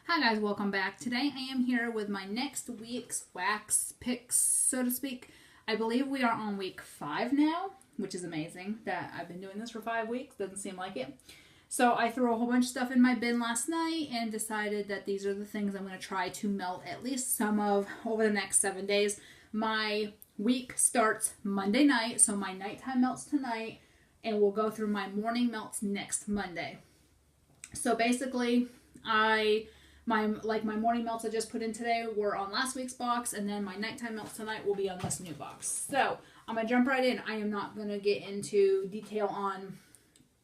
Hi guys, welcome back. Today I am here with my next week's wax picks, so to speak. I believe we are on week 5 now, which is amazing that I've been doing this for 5 weeks. Doesn't seem like it. So I threw a whole bunch of stuff in my bin last night and decided that these are the things I'm going to try to melt at least some of over the next 7 days. My week starts Monday night, so my nighttime melts tonight, and we'll go through my morning melts next Monday. So basically, my morning melts I just put in today were on last week's box, and then my nighttime melts tonight will be on this new box. So I'm gonna jump right in. I am not gonna get into detail on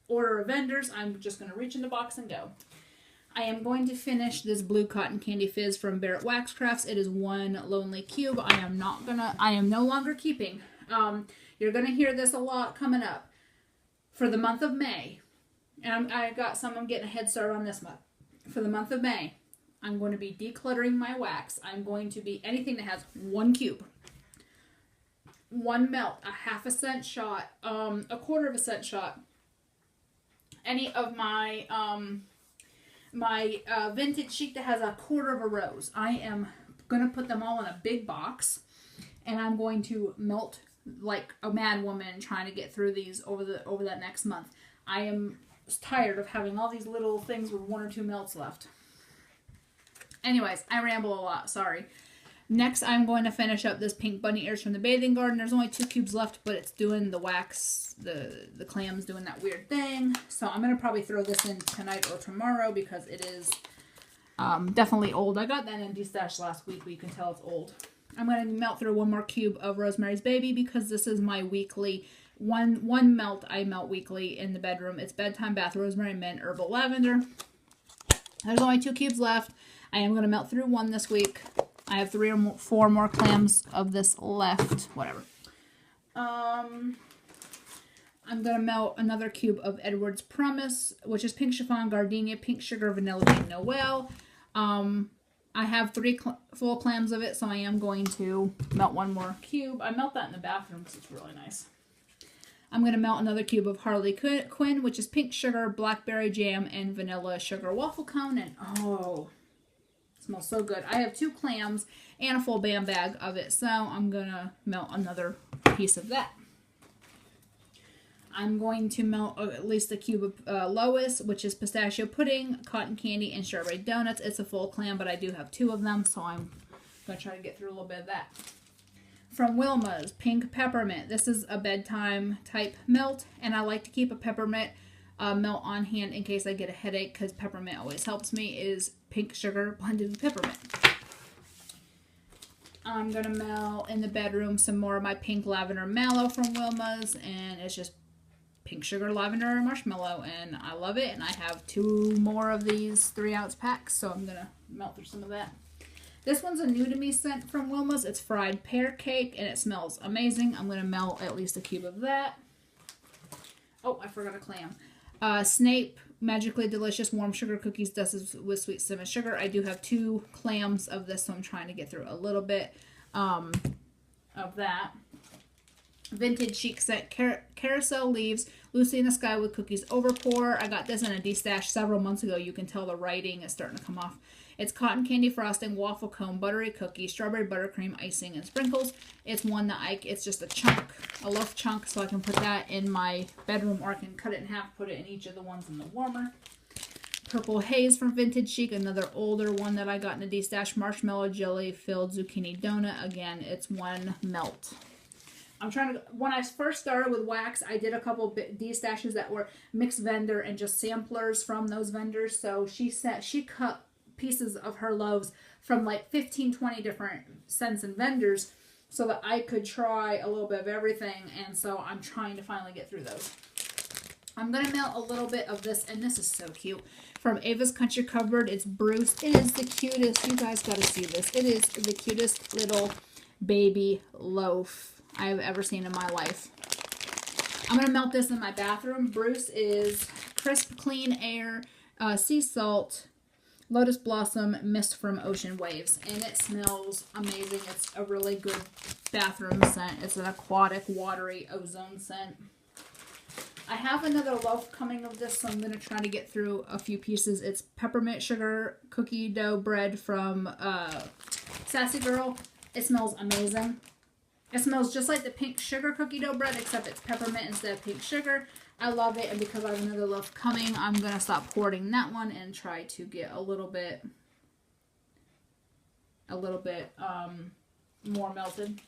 order of vendors. I'm just gonna reach in the box and go. I am going to finish this blue cotton candy fizz from Barrett Wax Crafts. It is one lonely cube. I am no longer keeping. You're gonna hear this a lot coming up for the month of May. And I got some. I'm getting a head start on this month. For the month of May, I'm going to be decluttering my wax. I'm going to be anything that has one cube, one melt, a half a cent shot, a quarter of a cent shot. Any of my vintage sheet that has a quarter of a rose. I am going to put them all in a big box, and I'm going to melt like a mad woman trying to get through these over that next month. I am tired of having all these little things with 1 or 2 melts left. Anyways, I ramble a lot, sorry. Next, I'm going to finish up this pink bunny ears from the bathing garden. There's only 2 cubes left, but it's doing the wax, the clam's doing that weird thing. So I'm going to probably throw this in tonight or tomorrow because it is definitely old. I got that in D-Stash last week, but you can tell it's old. I'm going to melt through 1 more cube of Rosemary's Baby because this is my weekly one melt I melt weekly in the bedroom. It's Bedtime Bath Rosemary Mint Herbal Lavender. There's only 2 cubes left. I am going to melt through 1 this week. I have 3 or 4 more clams of this left. Whatever. I'm going to melt another cube of Edward's Promise, which is Pink Chiffon, Gardenia, Pink Sugar, Vanilla Bean, Noel. I have 3 full clams of it, so I am going to melt 1 more cube. I melt that in the bathroom because it's really nice. I'm going to melt another cube of Harley Quinn, which is Pink Sugar, Blackberry Jam, and Vanilla Sugar Waffle Cone. And oh, it smells so good. I have 2 clams and a full Bam bag of it, so I'm going to melt another piece of that. I'm going to melt at least a cube of Lois, which is pistachio pudding, cotton candy, and strawberry donuts. It's a full clam, but I do have 2 of them, so I'm going to try to get through a little bit of that. From Wilma's, Pink Peppermint. This is a bedtime type melt, and I like to keep a peppermint melt on hand in case I get a headache because peppermint always helps me, is Pink Sugar blended with peppermint. I'm going to melt in the bedroom some more of my Pink Lavender Mallow from Wilma's, and it's just Pink Sugar Lavender Marshmallow, and I love it, and I have 2 more of these 3-ounce packs, so I'm going to melt through some of that. This one's a new to me scent from Wilma's. It's fried pear cake, and it smells amazing. I'm going to melt at least a cube of that. Oh, I forgot a clam. Snape Magically Delicious Warm Sugar Cookies dusted with sweet cinnamon sugar. I do have 2 clams of this, so I'm trying to get through a little bit of that. Vintage Chic Scent Carousel Leaves Lucy in the Sky with Cookies Overpour. I got this in a D-Stash several months ago. You can tell the writing is starting to come off. It's cotton candy frosting, waffle cone, buttery cookie, strawberry buttercream, icing, and sprinkles. It's one that it's just a chunk, a loaf chunk, so I can put that in my bedroom, or I can cut it in half, put it in each of the ones in the warmer. Purple Haze from Vintage Chic, another older one that I got in a D-Stash. Marshmallow jelly filled zucchini donut. Again, it's 1 melt. When I first started with wax, I did a couple D-Stashes that were mixed vendor and just samplers from those vendors. So she cut pieces of her loaves from like 15, 20 different scents and vendors so that I could try a little bit of everything. And so I'm trying to finally get through those. I'm going to melt a little bit of this, and this is so cute. From Ava's Country Cupboard, it's Bruce. It is the cutest. You guys got to see this. It is the cutest little baby loaf I've ever seen in my life. I'm going to melt this in my bathroom. Bruce is Crisp Clean Air, Sea Salt, Lotus Blossom Mist from Ocean Waves, and it smells amazing. It's a really good bathroom scent. It's an aquatic, watery ozone scent. I have another loaf coming of this, so I'm going to try to get through a few pieces. It's peppermint sugar cookie dough bread from Sassy Girl. It smells amazing. It smells just like the pink sugar cookie dough bread, except it's peppermint instead of pink sugar. I love it, and because I have another loaf coming, I'm going to stop hoarding that one and try to get a little bit more melted.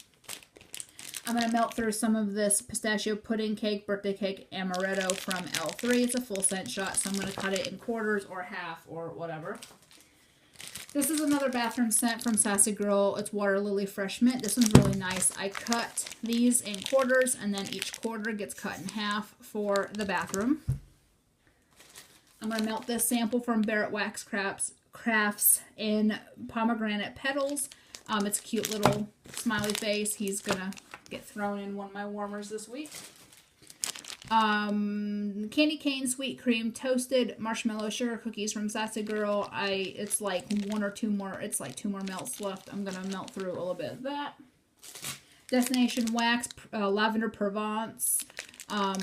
I'm going to melt through some of this pistachio pudding cake, birthday cake, amaretto from L3. It's a full scent shot, so I'm going to cut it in quarters or half or whatever. This is another bathroom scent from Sassy Girl. It's Water Lily Fresh Mint. This one's really nice. I cut these in quarters, and then each quarter gets cut in half for the bathroom. I'm going to melt this sample from Barrett Wax Crafts in Pomegranate Petals. It's a cute little smiley face. He's going to get thrown in one of my warmers this week. Candy cane sweet cream toasted marshmallow sugar cookies from Sassy Girl. It's like one or two more. It's like 2 more melts left. I'm gonna melt through a little bit of that. Destination Wax Lavender Provence.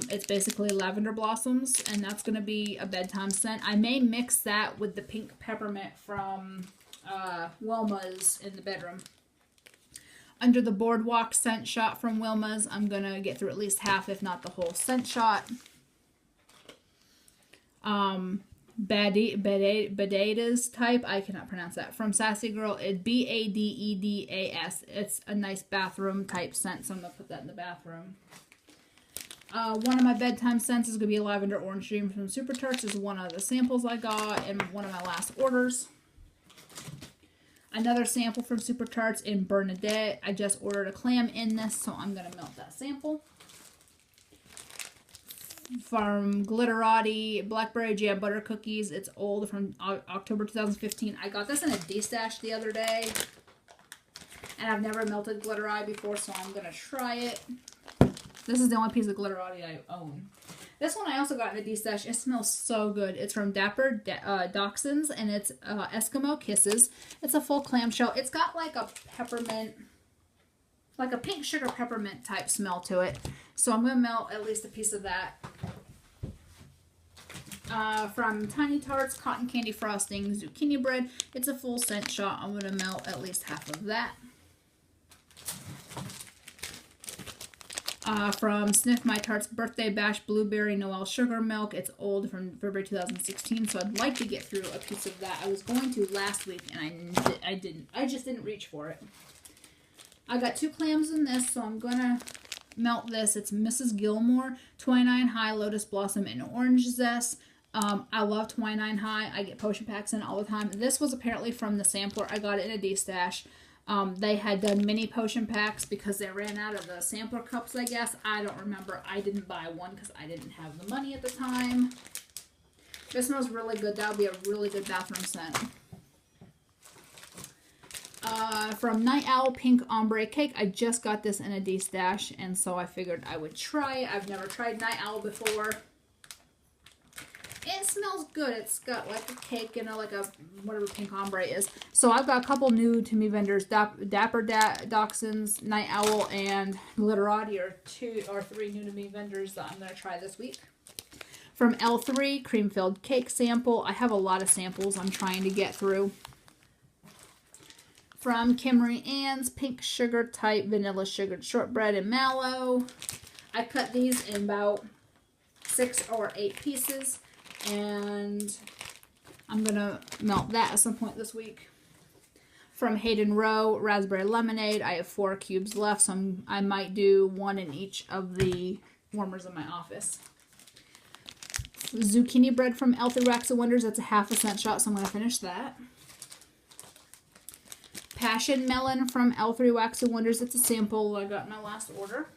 It's basically lavender blossoms, and that's gonna be a bedtime scent. I may mix that with the pink peppermint from Wilma's in the bedroom. Under the Boardwalk scent shot from Wilma's. I'm going to get through at least half, if not the whole scent shot. Badedas type. I cannot pronounce that. From Sassy Girl. It's Badedas. It's a nice bathroom type scent, so I'm going to put that in the bathroom. One of my bedtime scents is going to be Lavender Orange Dream from Super Tarts. This is one of the samples I got in one of my last orders. Another sample from Super Tarts in Bernadette. I just ordered a clam in this, so I'm going to melt that sample. From Glitterati Blackberry Jam Butter Cookies. It's old, from October 2015. I got this in a D-stash the other day. And I've never melted Glitterati before, so I'm going to try it. This is the only piece of Glitterati I own. This one I also got in a D-stash. It smells so good. It's from Dapper Dachshunds, and it's Eskimo Kisses. It's a full clamshell. It's got like a peppermint, like a pink sugar peppermint type smell to it. So I'm going to melt at least a piece of that. From Tiny Tarts Cotton Candy Frosting Zucchini Bread. It's a full scent shot. I'm going to melt at least half of that. From Sniff My Tarts Birthday Bash Blueberry Noel Sugar Milk. It's old, from February 2016, so I'd like to get through a piece of that. I was going to last week, and I didn't. I just didn't reach for it. I got 2 clams in this, so I'm going to melt this. It's Mrs. Gilmore 29 High Lotus Blossom and Orange Zest. I love 29 High. I get potion packs in all the time. This was apparently from the sampler. I got it in a D-stash. They had done mini potion packs because they ran out of the sampler cups, I guess. I don't remember. I didn't buy one because I didn't have the money at the time. This smells really good. That would be a really good bathroom scent. From Night Owl Pink Ombre Cake. I just got this in a D-stash, and so I figured I would try it. I've never tried Night Owl before. It smells good. It's got like a cake and like a whatever pink ombre is. So I've got a couple new to me vendors. Dapper Dachshunds, Night Owl, and Glitterati are 2 or 3 new to me vendors that I'm going to try this week. From L3, Cream Filled Cake Sample. I have a lot of samples I'm trying to get through. From Kimmery Ann's Pink Sugar Type Vanilla Sugared Shortbread and Mallow. I cut these in about 6 or 8 pieces. And I'm going to melt that at some point this week. From Hayden Rowe, Raspberry Lemonade. I have 4 cubes left, so I might do 1 in each of the warmers in my office. Zucchini Bread from L3 Wax of Wonders. That's a half a scent shot, so I'm going to finish that. Passion Melon from L3 Wax of Wonders. It's a sample I got in my last order.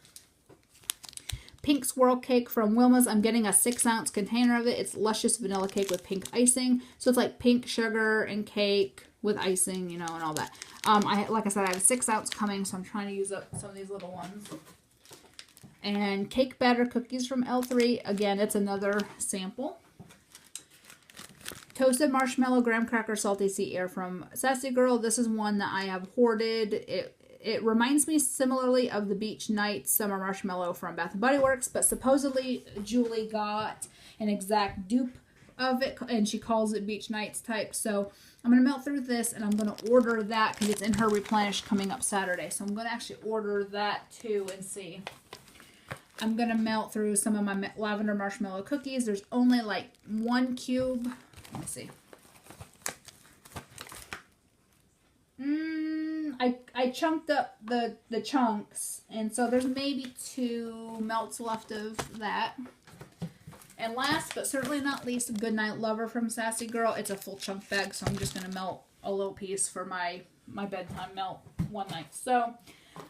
Pink Swirl Cake from Wilma's. I'm getting a 6-ounce container of it. It's luscious vanilla cake with pink icing. So it's like pink sugar and cake with icing, you know, and all that. Like I said, I have a 6-ounce coming, so I'm trying to use up some of these little ones. And Cake Batter Cookies from L3. Again, it's another sample. Toasted Marshmallow Graham Cracker Salty Sea Air from Sassy Girl. This is one that I have hoarded. It reminds me similarly of the Beach Night Summer Marshmallow from Bath & Body Works, but supposedly Julie got an exact dupe of it, and she calls it Beach Nights type. So I'm going to melt through this, and I'm going to order that because it's in her Replenish coming up Saturday. So I'm going to actually order that too and see. I'm going to melt through some of my lavender marshmallow cookies. There's only like 1 cube. Let me see. I chunked up the chunks, and so there's maybe 2 melts left of that. And last but certainly not least, Goodnight Lover from Sassy Girl. It's a full chunk bag, so I'm just going to melt a little piece for my bedtime melt one night. So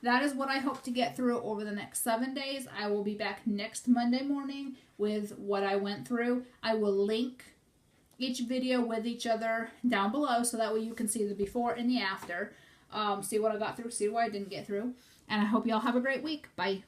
that is what I hope to get through over the next 7 days. I will be back next Monday morning with what I went through. I will link each video with each other down below so that way you can see the before and the after. See what I got through, see what I didn't get through. And I hope y'all have a great week. Bye.